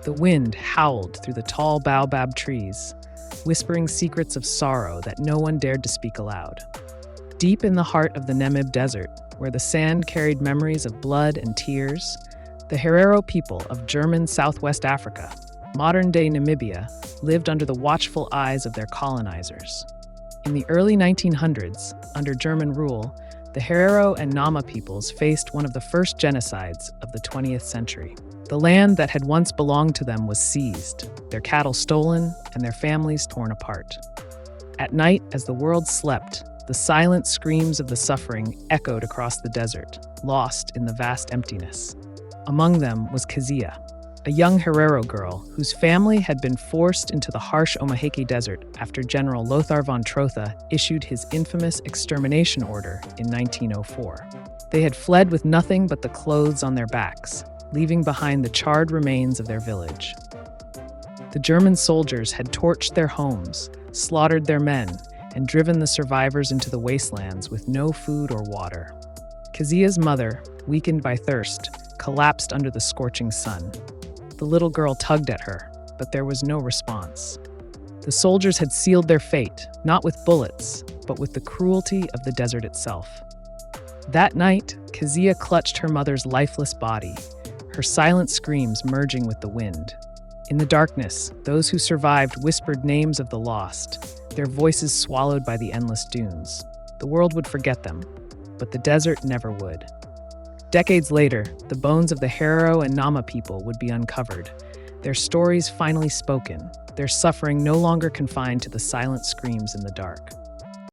The wind howled through the tall baobab trees, whispering secrets of sorrow that no one dared to speak aloud. Deep in the heart of the Namib Desert, where the sand carried memories of blood and tears, the Herero people of German Southwest Africa, modern-day Namibia, lived under the watchful eyes of their colonizers. In the early 1900s, under German rule, the Herero and Nama peoples faced one of the first genocides of the 20th century. The land that had once belonged to them was seized, their cattle stolen, and their families torn apart. At night, as the world slept, the silent screams of the suffering echoed across the desert, lost in the vast emptiness. Among them was Keziah, a young Herero girl whose family had been forced into the harsh Omaheke Desert after General Lothar von Trotha issued his infamous extermination order in 1904. They had fled with nothing but the clothes on their backs, leaving behind the charred remains of their village. The German soldiers had torched their homes, slaughtered their men, and driven the survivors into the wastelands with no food or water. Keziah's mother, weakened by thirst, collapsed under the scorching sun. The little girl tugged at her, but there was no response. The soldiers had sealed their fate, not with bullets, but with the cruelty of the desert itself. That night, Keziah clutched her mother's lifeless body, her silent screams merging with the wind. In the darkness, those who survived whispered names of the lost, their voices swallowed by the endless dunes. The world would forget them, but the desert never would. Decades later, the bones of the Herero and Nama people would be uncovered, their stories finally spoken, their suffering no longer confined to the silent screams in the dark.